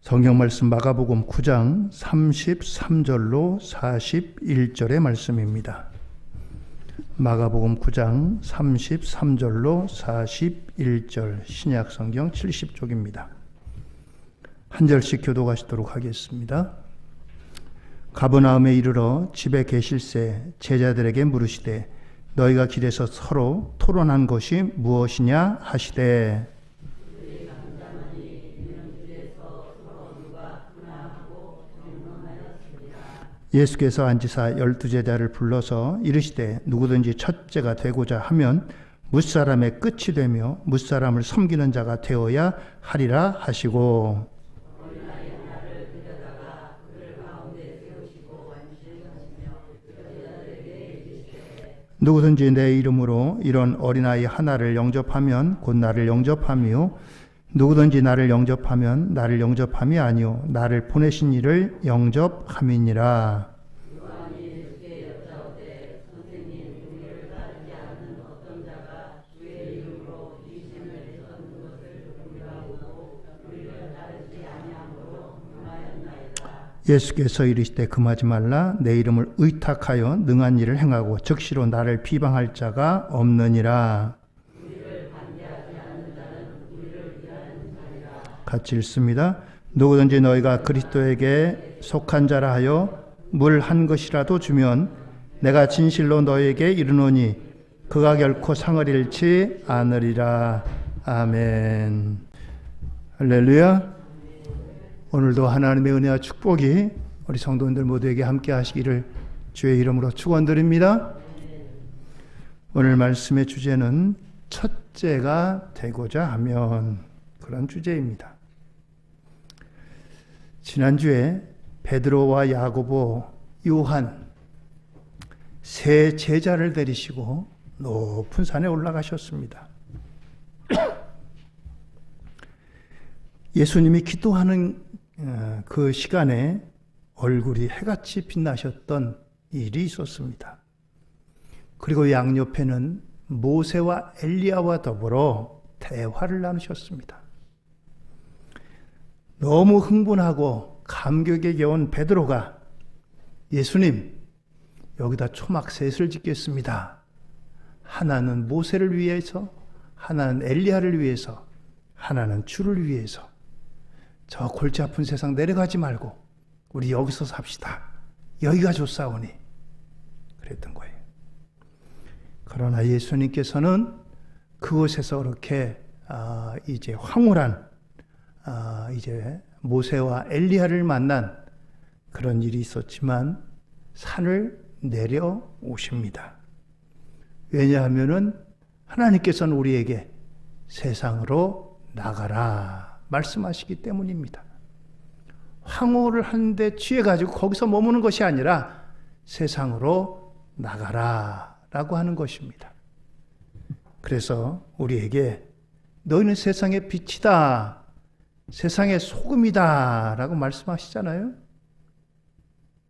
성경 말씀 마가복음 9장 33절로 41절의 말씀입니다. 마가복음 9장 33절로 41절 신약 성경 70쪽입니다. 한 절씩 교독하시도록 하겠습니다. 가버나움에 이르러 집에 계실새 제자들에게 물으시되 너희가 길에서 서로 토론한 것이 무엇이냐 하시되 예수께서 앉으사 12제자를 불러서 이르시되 누구든지 첫째가 되고자 하면 뭇사람의 끝이 되며 뭇사람을 섬기는 자가 되어야 하리라 하시고 누구든지 내 이름으로 이런 어린아이 하나를 영접하면 곧 나를 영접함이요 누구든지 나를 영접하면 나를 영접함이 아니요 나를 보내신 이를 영접함이니라. 예수께서 이르시되 금하지 말라. 내 이름을 의탁하여 능한 일을 행하고 즉시로 나를 비방할 자가 없느니라. 같이 읽습니다. 누구든지 너희가 그리스도에게 속한 자라 하여 물 한 것이라도 주면 내가 진실로 너희에게 이르노니 그가 결코 상을 잃지 않으리라. 아멘. 할렐루야. 오늘도 하나님의 은혜와 축복이 우리 성도님들 모두에게 함께 하시기를 주의 이름으로 축원드립니다. 오늘 말씀의 주제는 첫째가 되고자 하면, 그런 주제입니다. 지난주에 베드로와 야고보, 요한 세 제자를 데리시고 높은 산에 올라가셨습니다. 예수님이 기도하는 그 시간에 얼굴이 해같이 빛나셨던 일이 있었습니다. 그리고 양옆에는 모세와 엘리야와 더불어 대화를 나누셨습니다. 너무 흥분하고 감격에 겨운 베드로가 예수님, 여기다 초막셋을 짓겠습니다. 하나는 모세를 위해서, 하나는 엘리야를 위해서, 하나는 주를 위해서. 저 골치 아픈 세상 내려가지 말고 우리 여기서 삽시다. 여기가 좋사오니. 그랬던 거예요. 그러나 예수님께서는 그곳에서 그렇게 이제 황홀한 이제 모세와 엘리야를 만난 그런 일이 있었지만 산을 내려오십니다. 왜냐하면은 하나님께서는 우리에게 세상으로 나가라 말씀하시기 때문입니다. 황홀을 하는데 취해가지고 거기서 머무는 것이 아니라 세상으로 나가라 라고 하는 것입니다. 그래서 우리에게 너희는 세상의 빛이다, 세상의 소금이다 라고 말씀하시잖아요.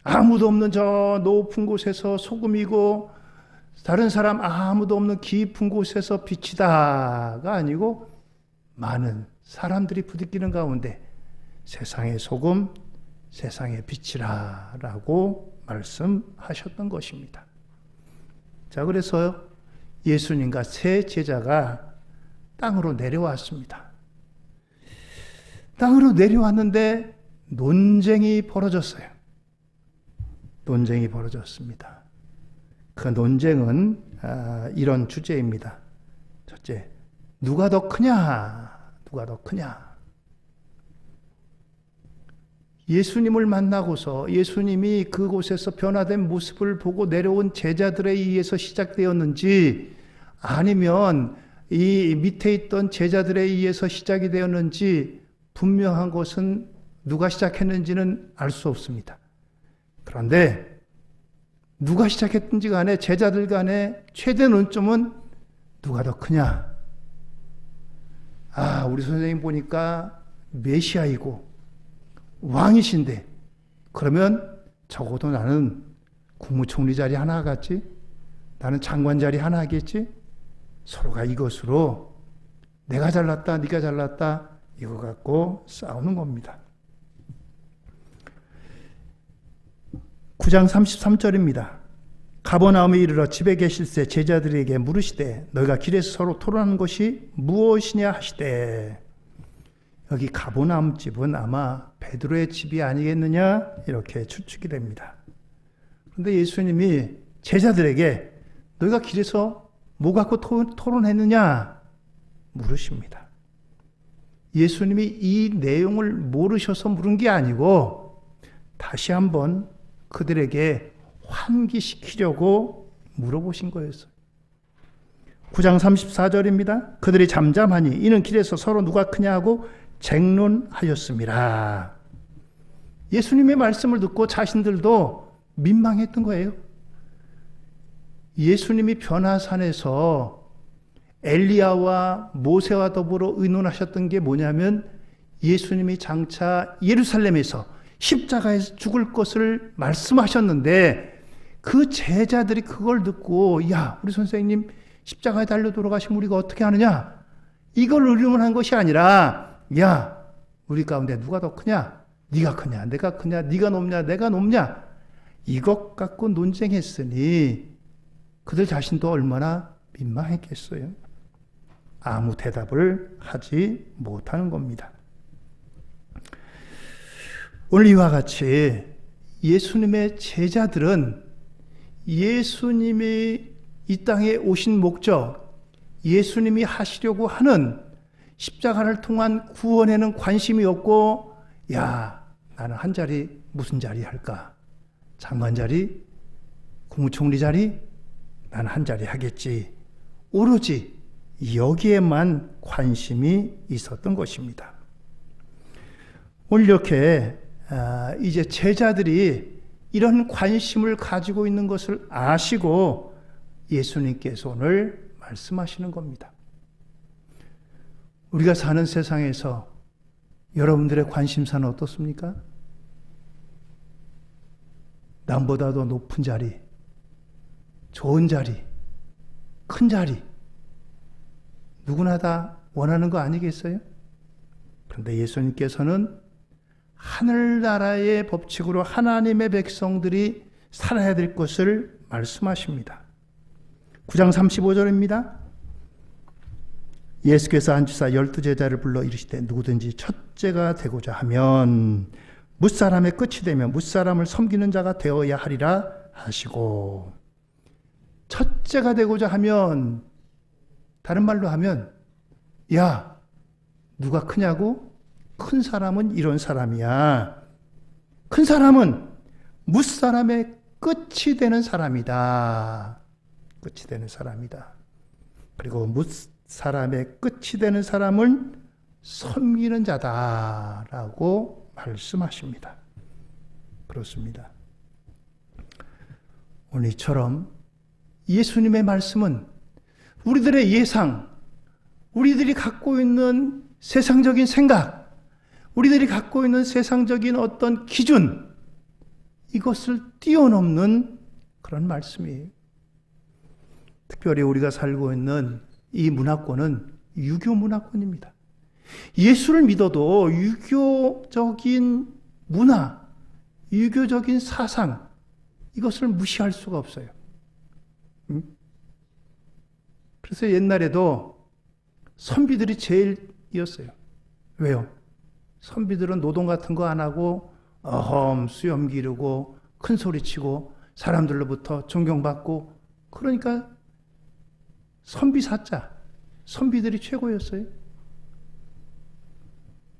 아무도 없는 저 높은 곳에서 소금이고 다른 사람 아무도 없는 깊은 곳에서 빛이다가 아니고 많은 사람들이 부딪히는 가운데 세상의 소금, 세상의 빛이라 라고 말씀하셨던 것입니다. 자, 그래서 예수님과 세 제자가 땅으로 내려왔습니다. 땅으로 내려왔는데 논쟁이 벌어졌어요. 논쟁이 벌어졌습니다. 그 논쟁은 이런 주제입니다. 첫째, 누가 더 크냐? 누가 더 크냐? 예수님을 만나고서 예수님이 그곳에서 변화된 모습을 보고 내려온 제자들에 의해서 시작되었는지 아니면 이 밑에 있던 제자들에 의해서 시작이 되었는지 분명한 것은 누가 시작했는지는 알 수 없습니다. 그런데 누가 시작했든지 간에 제자들 간에 최대 논점은 누가 더 크냐? 우리 선생님 보니까 메시아이고 왕이신데 그러면 적어도 나는 국무총리 자리 하나 하겠지? 나는 장관 자리 하나 하겠지? 서로가 이것으로 내가 잘났다, 네가 잘났다 이거 갖고 싸우는 겁니다. 9장 33절입니다. 가버나움에 이르러 집에 계실새 제자들에게 물으시되 너희가 길에서 서로 토론하는 것이 무엇이냐 하시되, 여기 가버나움 집은 아마 베드로의 집이 아니겠느냐 이렇게 추측이 됩니다. 그런데 예수님이 제자들에게 너희가 길에서 뭐 갖고 토론했느냐 물으십니다. 예수님이 이 내용을 모르셔서 물은 게 아니고 다시 한번 그들에게 환기시키려고 물어보신 거였어요. 9장 34절입니다. 그들이 잠잠하니 이는 길에서 서로 누가 크냐 하고 쟁론하였습니다. 예수님의 말씀을 듣고 자신들도 민망했던 거예요. 예수님이 변화산에서 엘리야와 모세와 더불어 의논하셨던 게 뭐냐면 예수님이 장차 예루살렘에서 십자가에서 죽을 것을 말씀하셨는데 그 제자들이 그걸 듣고 야, 우리 선생님 십자가에 달려 돌아가시면 우리가 어떻게 하느냐? 이걸 의논한 것이 아니라 야, 우리 가운데 누가 더 크냐? 네가 크냐? 내가 크냐? 네가 높냐? 내가 높냐? 이것 갖고 논쟁했으니 그들 자신도 얼마나 민망했겠어요. 아무 대답을 하지 못하는 겁니다. 오늘 이와 같이 예수님의 제자들은 예수님이 이 땅에 오신 목적, 예수님이 하시려고 하는 십자가를 통한 구원에는 관심이 없고, 야, 나는 한 자리 무슨 자리 할까? 장관 자리? 국무총리 자리? 나는 한 자리 하겠지. 오로지 여기에만 관심이 있었던 것입니다. 오늘 이렇게 이제 제자들이 이런 관심을 가지고 있는 것을 아시고 예수님께서 오늘 말씀하시는 겁니다. 우리가 사는 세상에서 여러분들의 관심사는 어떻습니까? 남보다도 높은 자리, 좋은 자리, 큰 자리, 누구나 다 원하는 거 아니겠어요? 그런데 예수님께서는 하늘나라의 법칙으로 하나님의 백성들이 살아야 될 것을 말씀하십니다. 9장 35절입니다. 예수께서 앉으사 12제자를 불러 이르시되 누구든지 첫째가 되고자 하면 뭇사람의 끝이 되며 뭇사람을 섬기는 자가 되어야 하리라 하시고, 첫째가 되고자 하면, 다른 말로 하면 야, 누가 크냐고? 큰 사람은 이런 사람이야. 큰 사람은 뭇사람의 끝이 되는 사람이다. 끝이 되는 사람이다. 그리고 뭇사람의 끝이 되는 사람은 섬기는 자다라고 말씀하십니다. 그렇습니다. 오늘 이처럼 예수님의 말씀은 우리들의 예상, 우리들이 갖고 있는 세상적인 생각, 우리들이 갖고 있는 세상적인 어떤 기준, 이것을 뛰어넘는 그런 말씀이에요. 특별히 우리가 살고 있는 이 문화권은 유교 문화권입니다. 예수를 믿어도 유교적인 문화, 유교적인 사상, 이것을 무시할 수가 없어요. 그래서 옛날에도 선비들이 제일 이었어요. 왜요? 선비들은 노동 같은 거 안 하고 수염 기르고 큰 소리 치고 사람들로부터 존경받고, 그러니까 선비사자, 선비들이 최고였어요.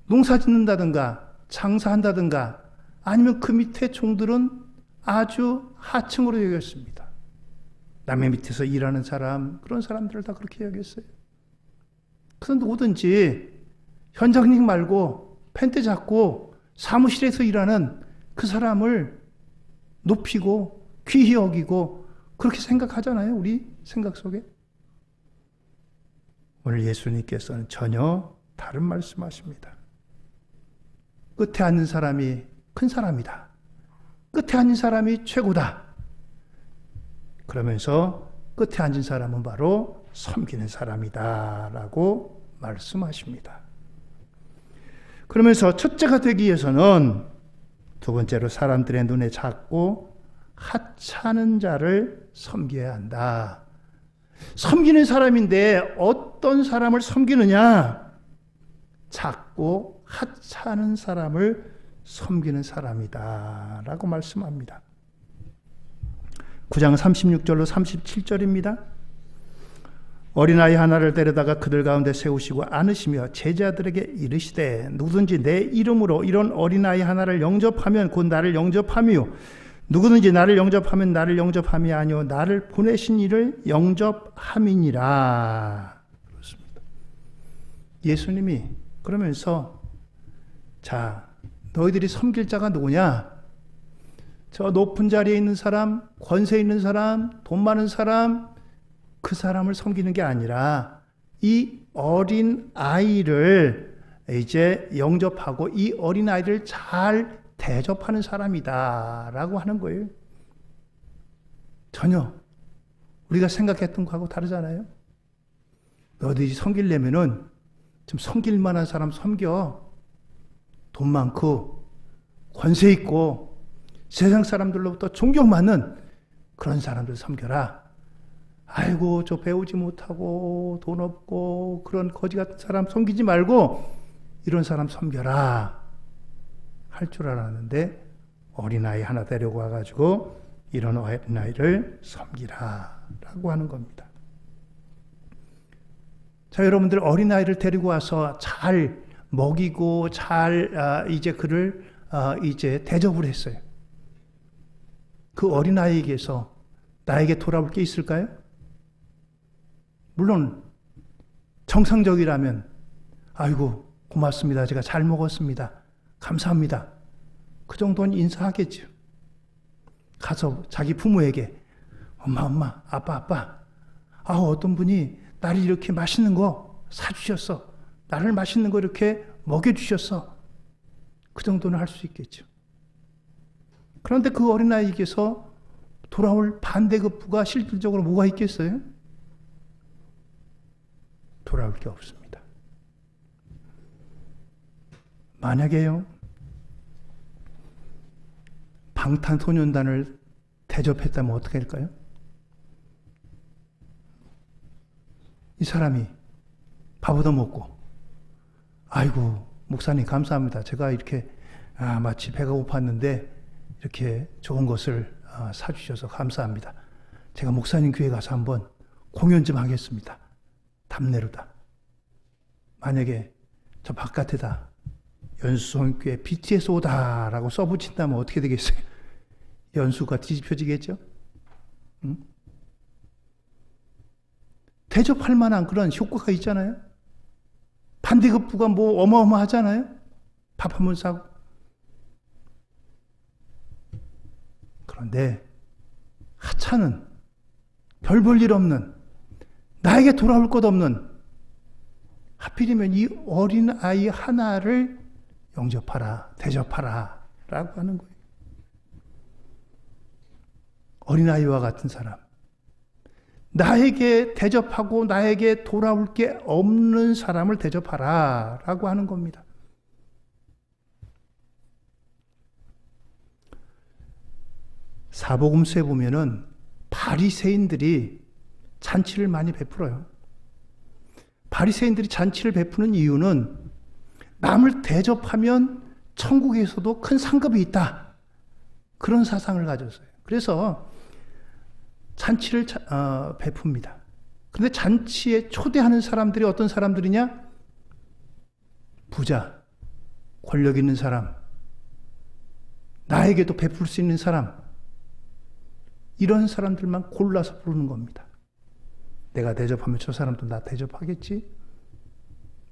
농사 짓는다든가 장사한다든가 아니면 그 밑에 종들은 아주 하층으로 여겼습니다. 남의 밑에서 일하는 사람, 그런 사람들을 다 그렇게 여겼어요. 그런데 누구든지 현장직 말고 펜트 잡고 사무실에서 일하는 그 사람을 높이고 귀히 여기고 그렇게 생각하잖아요. 우리 생각 속에. 오늘 예수님께서는 전혀 다른 말씀하십니다. 끝에 앉는 사람이 큰 사람이다. 끝에 앉은 사람이 최고다. 그러면서 끝에 앉은 사람은 바로 섬기는 사람이다 라고 말씀하십니다. 그러면서 첫째가 되기 위해서는 두 번째로 사람들의 눈에 작고 하찮은 자를 섬겨야 한다. 섬기는 사람인데 어떤 사람을 섬기느냐? 작고 하찮은 사람을 섬기는 사람이다 라고 말씀합니다. 9장 36절로 37절입니다. 어린아이 하나를 데려다가 그들 가운데 세우시고 안으시며 제자들에게 이르시되 누구든지 내 이름으로 이런 어린아이 하나를 영접하면 곧 나를 영접하며 누구든지 나를 영접하면 나를 영접함이 아니요 나를 보내신 이를 영접함이니라. 그렇습니다. 예수님이 그러면서 자, 너희들이 섬길 자가 누구냐? 저 높은 자리에 있는 사람, 권세 있는 사람, 돈 많은 사람, 그 사람을 섬기는 게 아니라 이 어린 아이를 이제 영접하고 이 어린 아이를 잘 대접하는 사람이다 라고 하는 거예요. 전혀 우리가 생각했던 거하고 다르잖아요. 너희들이 섬기려면은 좀 섬길 만한 사람 섬겨. 돈 많고 권세 있고 세상 사람들로부터 존경받는 그런 사람들 섬겨라. 아이고 저 배우지 못하고 돈 없고 그런 거지 같은 사람 섬기지 말고 이런 사람 섬겨라 할 줄 알았는데 어린아이 하나 데리고 와가지고 이런 어린아이를 섬기라 라고 하는 겁니다. 자, 여러분들 어린아이를 데리고 와서 잘 먹이고 잘 이제 그를 이제 대접을 했어요. 그 어린아이에게서 나에게 돌아올 게 있을까요? 물론 정상적이라면 아이고 고맙습니다. 제가 잘 먹었습니다. 감사합니다. 그 정도는 인사하겠죠. 가서 자기 부모에게 엄마, 아빠, 어떤 분이 나를 이렇게 맛있는 거 사주셨어. 나를 맛있는 거 이렇게 먹여주셨어. 그 정도는 할 수 있겠죠. 그런데 그 어린아이에게서 돌아올 반대급부가 실질적으로 뭐가 있겠어요? 돌아올 게 없습니다. 만약에요, 방탄소년단을 대접했다면 어떻게 할까요? 이 사람이 밥 얻어먹고 아이고 목사님 감사합니다. 제가 이렇게 마치 배가 고팠는데 이렇게 좋은 것을 사주셔서 감사합니다. 제가 목사님 교회 가서 한번 공연 좀 하겠습니다. 답례로다. 만약에 저 바깥에다 연수성교회 BTS 오다라고 써붙인다면 어떻게 되겠어요? 연수가 뒤집혀지겠죠? 응? 대접할 만한 그런 효과가 있잖아요. 반대급부가 뭐 어마어마하잖아요. 밥 한 번 사고. 그런데 하찮은 별 볼 일 없는 나에게 돌아올 것 없는 하필이면 이 어린 아이 하나를 영접하라, 대접하라 라고 하는 거예요. 어린아이와 같은 사람. 나에게 대접하고 나에게 돌아올 게 없는 사람을 대접하라 라고 하는 겁니다. 사복음서에 보면은 바리새인들이 잔치를 많이 베풀어요. 바리새인들이 잔치를 베푸는 이유는 남을 대접하면 천국에서도 큰 상급이 있다. 그런 사상을 가졌어요. 그래서 잔치를 베풉니다. 그런데 잔치에 초대하는 사람들이 어떤 사람들이냐? 부자, 권력 있는 사람, 나에게도 베풀 수 있는 사람, 이런 사람들만 골라서 부르는 겁니다. 내가 대접하면 저 사람도 나 대접하겠지?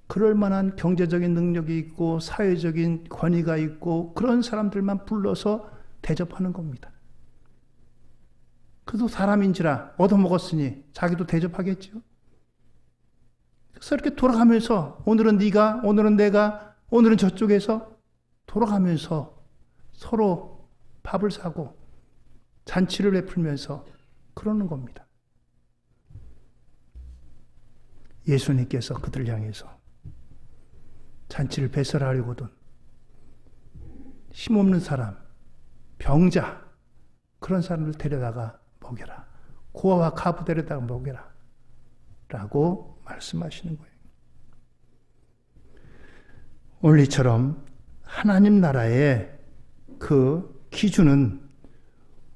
그럴 만한 경제적인 능력이 있고 사회적인 권위가 있고 그런 사람들만 불러서 대접하는 겁니다. 그도 사람인지라 얻어먹었으니 자기도 대접하겠죠. 그래서 이렇게 돌아가면서 오늘은 네가, 오늘은 내가, 오늘은 저쪽에서 돌아가면서 서로 밥을 사고 잔치를 베풀면서 그러는 겁니다. 예수님께서 그들 향해서 잔치를 배설하려거든 힘없는 사람, 병자, 그런 사람들 데려다가 먹여라. 고아와 과부 데려다가 먹여라. 라고 말씀하시는 거예요. 오늘 이처럼 하나님 나라의 그 기준은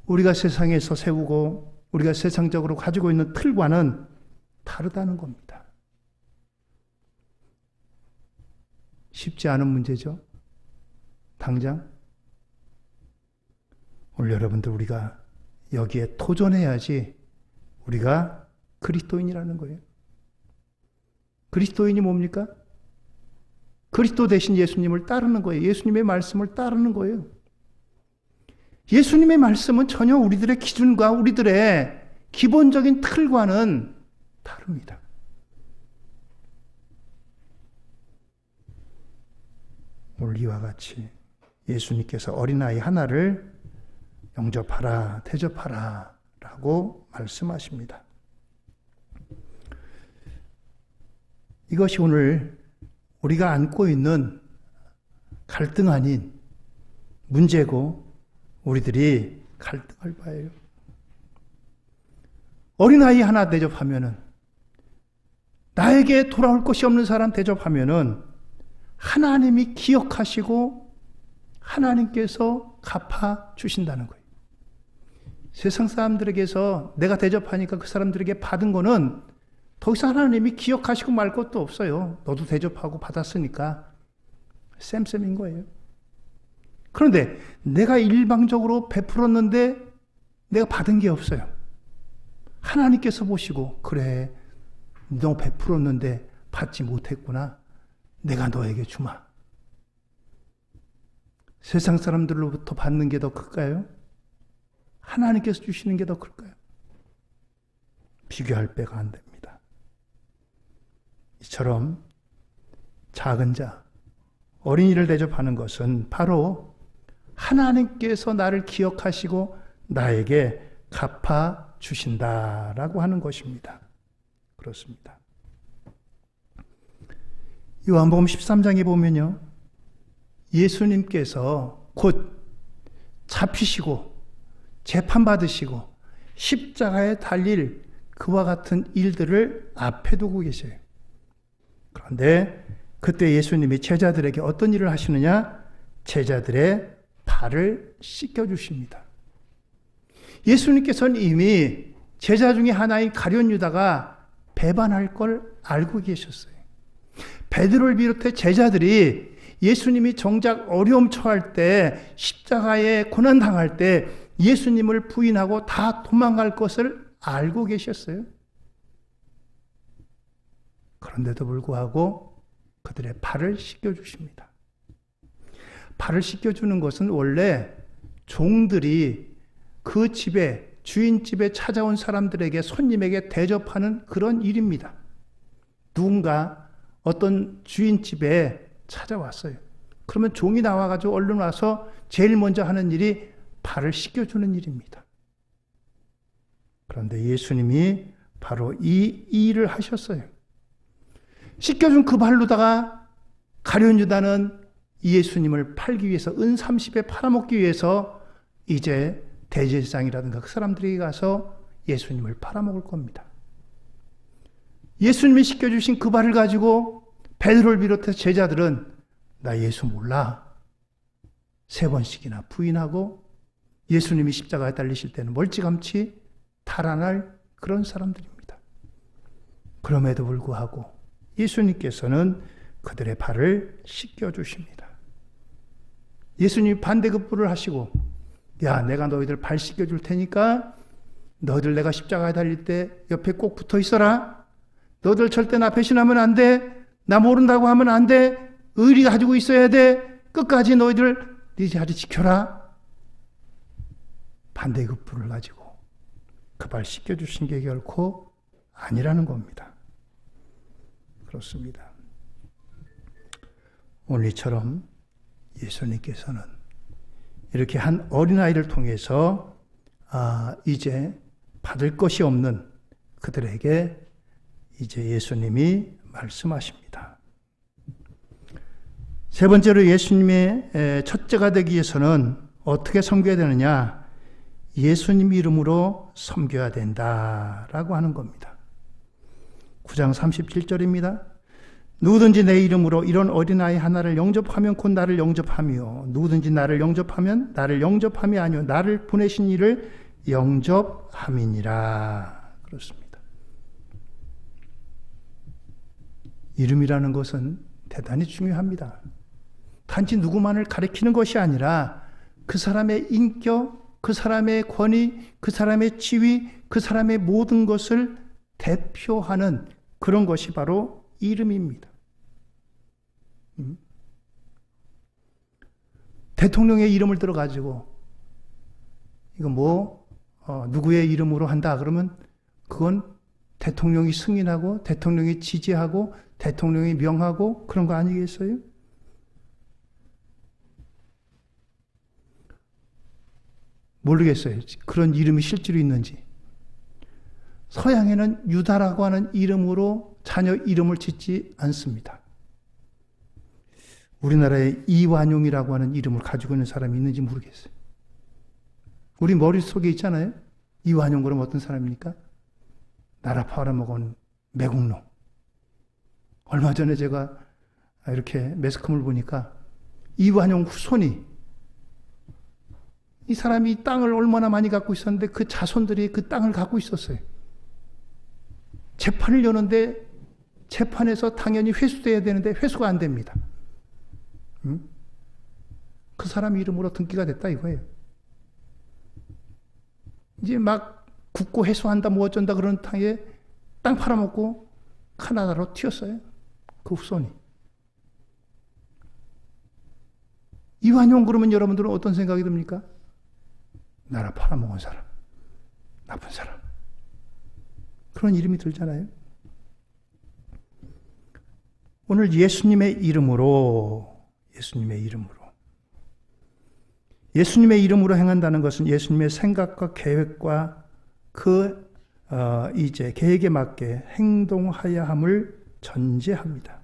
우리가 세상에서 세우고 우리가 세상적으로 가지고 있는 틀과는 다르다는 겁니다. 쉽지 않은 문제죠. 당장 오늘 여러분들 우리가 여기에 도전해야지 우리가 그리스도인이라는 거예요. 그리스도인이 뭡니까? 그리스도 대신 예수님을 따르는 거예요. 예수님의 말씀을 따르는 거예요. 예수님의 말씀은 전혀 우리들의 기준과 우리들의 기본적인 틀과는 다릅니다. 오늘 이와 같이 예수님께서 어린아이 하나를 영접하라, 대접하라 라고 말씀하십니다. 이것이 오늘 우리가 안고 있는 갈등 아닌 문제고 우리들이 갈등할 바예요. 어린아이 하나 대접하면은, 나에게 돌아올 것이 없는 사람 대접하면은 하나님이 기억하시고 하나님께서 갚아 주신다는 거예요. 세상 사람들에게서 내가 대접하니까 그 사람들에게 받은 거는 더 이상 하나님이 기억하시고 말 것도 없어요. 너도 대접하고 받았으니까 쌤쌤인 거예요. 그런데 내가 일방적으로 베풀었는데 내가 받은 게 없어요. 하나님께서 보시고, 그래, 너 베풀었는데 받지 못했구나. 내가 너에게 주마. 세상 사람들로부터 받는 게 더 클까요? 하나님께서 주시는 게 더 클까요? 비교할 바가 안 됩니다. 이처럼 작은 자, 어린이를 대접하는 것은 바로 하나님께서 나를 기억하시고 나에게 갚아 주신다라고 하는 것입니다. 그렇습니다. 요한복음 13장에 보면요, 예수님께서 곧 잡히시고 재판받으시고 십자가에 달릴 그와 같은 일들을 앞에 두고 계세요. 그런데 그때 예수님이 제자들에게 어떤 일을 하시느냐? 제자들의 발을 씻겨주십니다. 예수님께서는 이미 제자 중에 하나인 가룟 유다가 배반할 걸 알고 계셨어요. 베드로를 비롯해 제자들이 예수님이 정작 어려움 처할 때, 십자가에 고난당할 때 예수님을 부인하고 다 도망갈 것을 알고 계셨어요. 그런데도 불구하고 그들의 발을 씻겨주십니다. 발을 씻겨주는 것은 원래 종들이 그 집에, 주인집에 찾아온 사람들에게, 손님에게 대접하는 그런 일입니다. 누군가 어떤 주인집에 찾아왔어요. 그러면 종이 나와가지고 얼른 와서 제일 먼저 하는 일이 발을 씻겨주는 일입니다. 그런데 예수님이 바로 이 일을 하셨어요. 씻겨준 그 발로다가 가룟 유다는 예수님을 팔기 위해서, 은 30에 팔아먹기 위해서 이제 대제사장이라든가 그 사람들에게 가서 예수님을 팔아먹을 겁니다. 예수님이 씻겨주신 그 발을 가지고 베드로를 비롯해서 제자들은 나 예수 몰라, 3번씩이나 부인하고 예수님이 십자가에 달리실 때는 멀찌감치 달아날 그런 사람들입니다. 그럼에도 불구하고 예수님께서는 그들의 발을 씻겨주십니다. 예수님이 반대급부를 하시고, 야, 내가 너희들 발 씻겨줄 테니까 너희들 내가 십자가에 달릴 때 옆에 꼭 붙어 있어라. 너희들 절대 나 배신하면 안 돼. 나 모른다고 하면 안 돼. 의리 가지고 있어야 돼. 끝까지 너희들 네 자리 지켜라. 반대급부를 가지고 그 발 씻겨주신 게 결코 아니라는 겁니다. 그렇습니다. 오늘 이처럼 예수님께서는 이렇게 한 어린아이를 통해서 이제 받을 것이 없는 그들에게 이제 예수님이 말씀하십니다. 세 번째로 예수님의 첫째가 되기 위해서는 어떻게 섬겨야 되느냐? 예수님 이름으로 섬겨야 된다라고 하는 겁니다. 9장 37절입니다. 누구든지 내 이름으로 이런 어린아이 하나를 영접하면 곧 나를 영접하며 누구든지 나를 영접하면 나를 영접함이 아니요 나를 보내신 이를 영접함이니라. 그렇습니다. 이름이라는 것은 대단히 중요합니다. 단지 누구만을 가리키는 것이 아니라 그 사람의 인격, 그 사람의 권위, 그 사람의 지위, 그 사람의 모든 것을 대표하는 그런 것이 바로 이름입니다. 대통령의 이름을 들어가지고 이거 누구의 이름으로 한다 그러면 그건 대통령이 승인하고 대통령이 지지하고 대통령이 명하고 그런 거 아니겠어요? 모르겠어요. 그런 이름이 실제로 있는지. 서양에는 유다라고 하는 이름으로 자녀 이름을 짓지 않습니다. 우리나라에 이완용이라고 하는 이름을 가지고 있는 사람이 있는지 모르겠어요. 우리 머릿속에 있잖아요. 이완용 그럼 어떤 사람입니까? 나라 팔아먹은 매국노. 얼마 전에 제가 이렇게 매스컴을 보니까 이완용 후손이 이 사람이 땅을 얼마나 많이 갖고 있었는데 그 자손들이 그 땅을 갖고 있었어요. 재판을 여는데 재판에서 당연히 회수돼야 되는데 회수가 안 됩니다. 그 사람 이름으로 등기가 됐다 이거예요. 이제 막 국고 해소한다 뭐 어쩐다 그런 땅에 땅 팔아먹고 카나다로 튀었어요. 그 후손이. 이완용 그러면 여러분들은 어떤 생각이 듭니까? 나라 팔아먹은 사람, 나쁜 사람. 그런 이름이 들잖아요. 오늘 예수님의 이름으로 행한다는 것은 예수님의 생각과 계획과 그 이제 계획에 맞게 행동하여야 함을 전제합니다.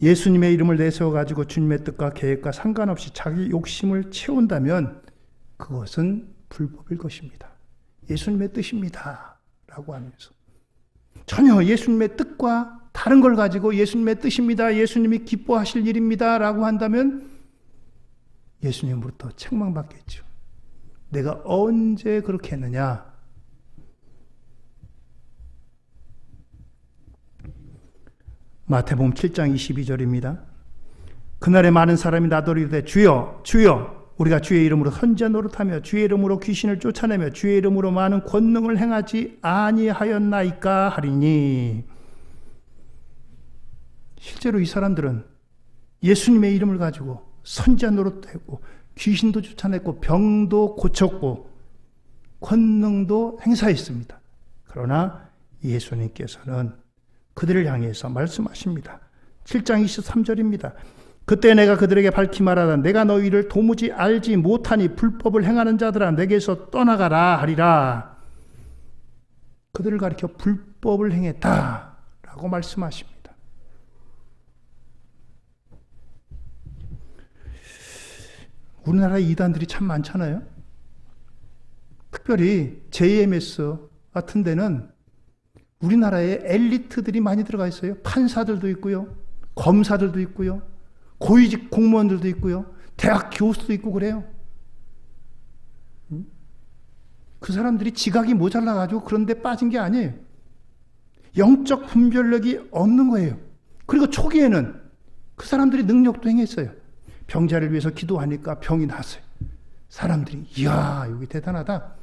예수님의 이름을 내세워가지고 주님의 뜻과 계획과 상관없이 자기 욕심을 채운다면 그것은 불법일 것입니다. 예수님의 뜻입니다. 라고 하면서 전혀 예수님의 뜻과 다른 걸 가지고 예수님의 뜻입니다. 예수님이 기뻐하실 일입니다. 라고 한다면 예수님으로부터 책망받겠죠. 내가 언제 그렇게 했느냐? 마태복음 7장 22절입니다. 그날에 많은 사람이 나더러 주여 주여 우리가 주의 이름으로 선지자 노릇하며 주의 이름으로 귀신을 쫓아내며 주의 이름으로 많은 권능을 행하지 아니하였나이까 하리니. 실제로 이 사람들은 예수님의 이름을 가지고 선지자 노릇도 했고 귀신도 쫓아냈고 병도 고쳤고 권능도 행사했습니다. 그러나 예수님께서는 그들을 향해서 말씀하십니다. 7장 23절입니다. 그때 내가 그들에게 밝히 말하다 내가 너희를 도무지 알지 못하니 불법을 행하는 자들아 내게서 떠나가라 하리라. 그들을 가리켜 불법을 행했다라고 말씀하십니다. 우리나라에 이단들이 참 많잖아요. 특별히 JMS 같은 데는 우리나라에 엘리트들이 많이 들어가 있어요. 판사들도 있고요. 검사들도 있고요. 고위직 공무원들도 있고요. 대학 교수도 있고 그래요. 그 사람들이 지각이 모자라가지고 그런 데 빠진 게 아니에요. 영적 분별력이 없는 거예요. 그리고 초기에는 그 사람들이 능력도 행했어요. 병자를 위해서 기도하니까 병이 났어요. 사람들이 이야 여기 대단하다.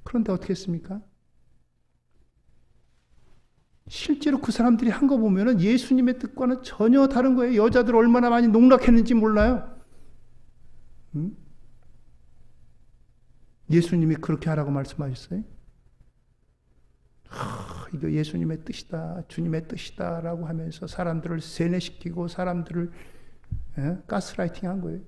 그런데 어떻게 했습니까? 실제로 그 사람들이 한 거 보면은 예수님의 뜻과는 전혀 다른 거예요. 여자들 얼마나 많이 농락했는지 몰라요. 예수님이 그렇게 하라고 말씀하셨어요? 이거 예수님의 뜻이다, 주님의 뜻이다 라고 하면서 사람들을 세뇌시키고 사람들을 가스라이팅 한 거예요.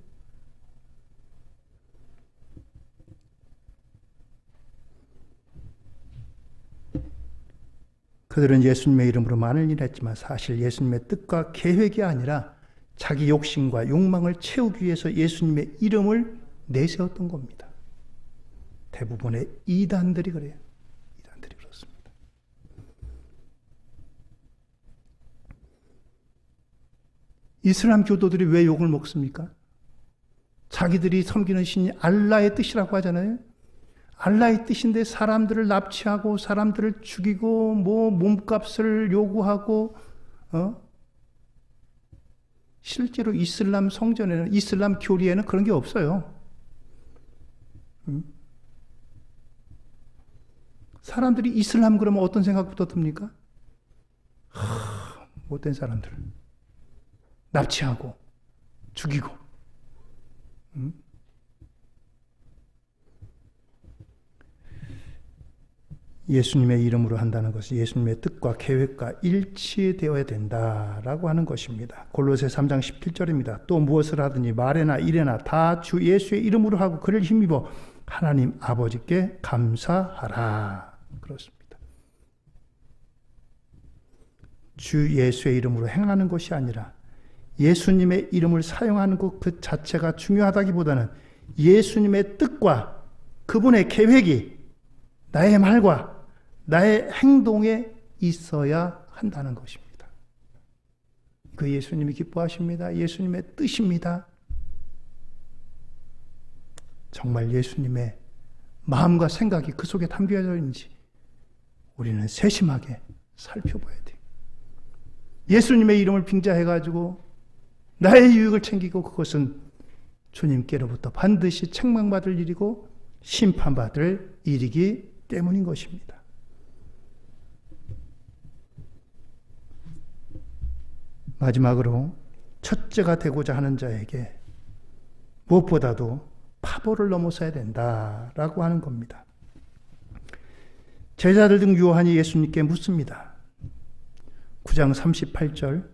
그들은 예수님의 이름으로 많은 일을 했지만 사실 예수님의 뜻과 계획이 아니라 자기 욕심과 욕망을 채우기 위해서 예수님의 이름을 내세웠던 겁니다. 대부분의 이단들이 그래요. 이단들이 그렇습니다. 이슬람 교도들이 왜 욕을 먹습니까? 자기들이 섬기는 신이 알라의 뜻이라고 하잖아요. 알라의 뜻인데 사람들을 납치하고 사람들을 죽이고 몸값을 요구하고 실제로 이슬람 성전에는, 이슬람 교리에는 그런 게 없어요. 사람들이 이슬람 그러면 어떤 생각부터 듭니까? 못된 사람들 납치하고 죽이고. 예수님의 이름으로 한다는 것은 예수님의 뜻과 계획과 일치되어야 된다라고 하는 것입니다. 골로새 3장 17절입니다. 또 무엇을 하든지 말에나 일에나 다 주 예수의 이름으로 하고 그를 힘입어 하나님 아버지께 감사하라. 그렇습니다. 주 예수의 이름으로 행하는 것이 아니라 예수님의 이름을 사용하는 것 그 자체가 중요하다기보다는 예수님의 뜻과 그분의 계획이 나의 말과 나의 행동에 있어야 한다는 것입니다. 그 예수님이 기뻐하십니다. 예수님의 뜻입니다. 정말 예수님의 마음과 생각이 그 속에 담겨져 있는지 우리는 세심하게 살펴봐야 돼요. 예수님의 이름을 빙자해가지고 나의 유익을 챙기고 그것은 주님께로부터 반드시 책망받을 일이고 심판받을 일이기 때문인 것입니다. 마지막으로 첫째가 되고자 하는 자에게 무엇보다도 파벌을 넘어서야 된다라고 하는 겁니다. 제자들 등 요한이 예수님께 묻습니다. 9장 38절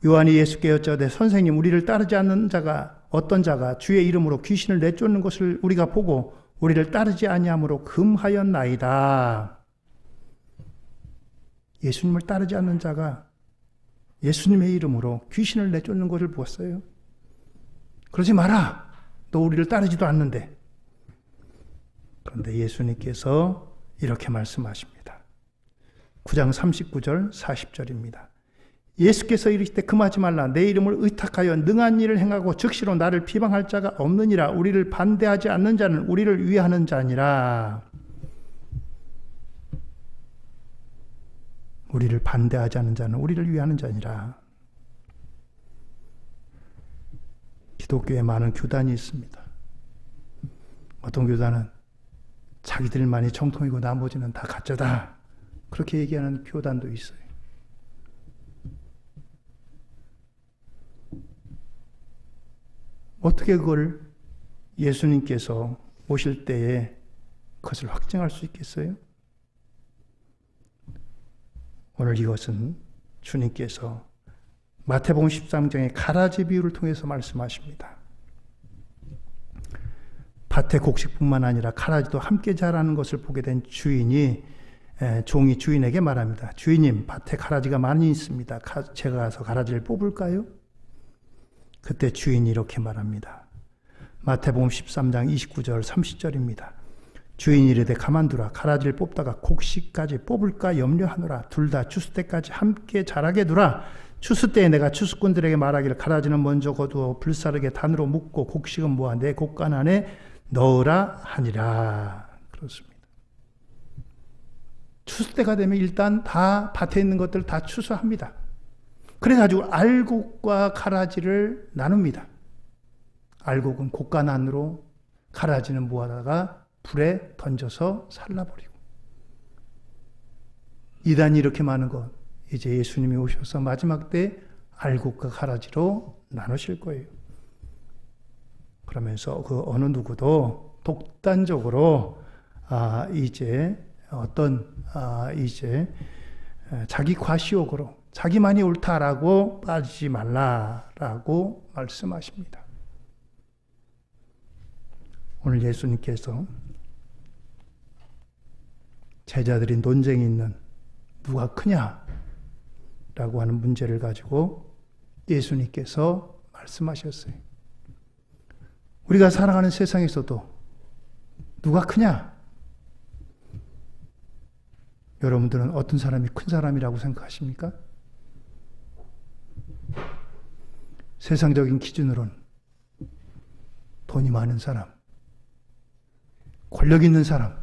요한이 예수께 여짜되 선생님 우리를 따르지 않는 자가 어떤 자가 주의 이름으로 귀신을 내쫓는 것을 우리가 보고 우리를 따르지 아니함으로 금하였나이다. 예수님을 따르지 않는 자가 예수님의 이름으로 귀신을 내쫓는 것을 보았어요. 그러지 마라. 너 우리를 따르지도 않는데. 그런데 예수님께서 이렇게 말씀하십니다. 9장 39절 40절입니다. 예수께서 이르시되 금하지 말라. 내 이름을 의탁하여 능한 일을 행하고 즉시로 나를 비방할 자가 없느니라. 우리를 반대하지 않는 자는 우리를 위하는 자니라. 우리를 반대하지 않는 자는 우리를 위하는 자니라. 기독교에 많은 교단이 있습니다. 어떤 교단은 자기들만이 정통이고 나머지는 다 가짜다. 그렇게 얘기하는 교단도 있어요. 어떻게 그걸 예수님께서 오실 때에 그것을 확증할 수 있겠어요? 오늘 이것은 주님께서 마태복음 13장의 가라지 비유를 통해서 말씀하십니다. 밭의 곡식뿐만 아니라 가라지도 함께 자라는 것을 보게 된 종이 주인에게 말합니다. 주인님, 밭에 가라지가 많이 있습니다. 제가 가서 가라지를 뽑을까요? 그때 주인이 이렇게 말합니다. 마태복음 13장 29절 30절입니다. 주인이 이르되 가만두라. 가라지를 뽑다가 곡식까지 뽑을까 염려하노라. 둘 다 추수 때까지 함께 자라게 두라. 추수 때에 내가 추수꾼들에게 말하기를 가라지는 먼저 거두어 불사르게 단으로 묶고 곡식은 모아 내 곡간 안에 넣으라 하니라. 그렇습니다. 추수 때가 되면 일단 다 밭에 있는 것들 다 추수합니다. 그래가지고 알곡과 가라지를 나눕니다. 알곡은 곡간 안으로, 가라지는 모아다가 불에 던져서 살라버리고. 이단이 이렇게 많은 것, 이제 예수님이 오셔서 마지막 때 알곡과 가라지로 나누실 거예요. 그러면서 그 어느 누구도 독단적으로 이제 자기 과시욕으로 자기만이 옳다라고 빠지지 말라라고 말씀하십니다. 오늘 예수님께서 제자들이 논쟁이 있는 누가 크냐라고 하는 문제를 가지고 예수님께서 말씀하셨어요. 우리가 살아가는 세상에서도 누가 크냐? 여러분들은 어떤 사람이 큰 사람이라고 생각하십니까? 세상적인 기준으로는 돈이 많은 사람, 권력 있는 사람,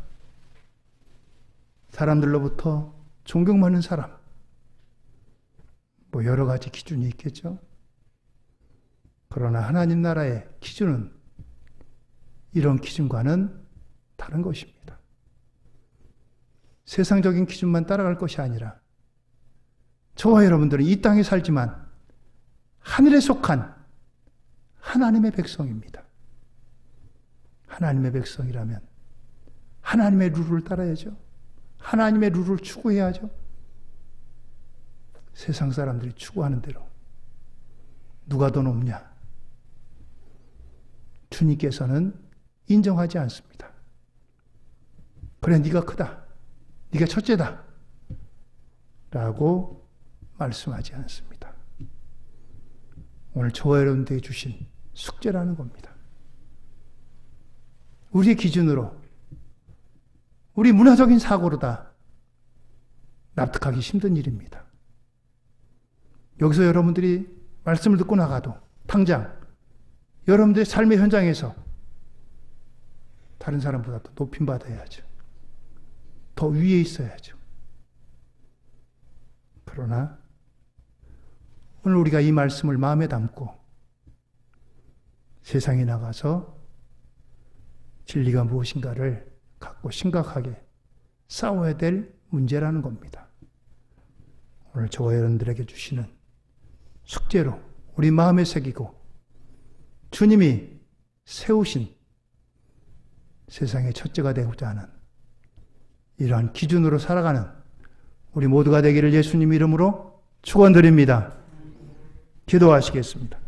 사람들로부터 존경받는 사람, 뭐 여러 가지 기준이 있겠죠. 그러나 하나님 나라의 기준은 이런 기준과는 다른 것입니다. 세상적인 기준만 따라갈 것이 아니라 저와 여러분들은 이 땅에 살지만 하늘에 속한 하나님의 백성입니다. 하나님의 백성이라면 하나님의 룰을 따라야죠. 하나님의 룰을 추구해야죠. 세상 사람들이 추구하는 대로 누가 더 높냐? 주님께서는 인정하지 않습니다. 그래, 네가 크다. 네가 첫째다. 라고 말씀하지 않습니다. 오늘 저와 여러분들에게 주신 숙제라는 겁니다. 우리의 기준으로, 우리 문화적인 사고로 다 납득하기 힘든 일입니다. 여기서 여러분들이 말씀을 듣고 나가도 당장 여러분들의 삶의 현장에서 다른 사람보다 더 높임받아야죠. 더 위에 있어야죠. 그러나 오늘 우리가 이 말씀을 마음에 담고 세상에 나가서 진리가 무엇인가를 갖고 심각하게 싸워야 될 문제라는 겁니다. 오늘 저와 여러분들에게 주시는 숙제로 우리 마음에 새기고 주님이 세우신 세상의 첫째가 되고자 하는 이러한 기준으로 살아가는 우리 모두가 되기를 예수님 이름으로 축원드립니다. 기도하시겠습니다.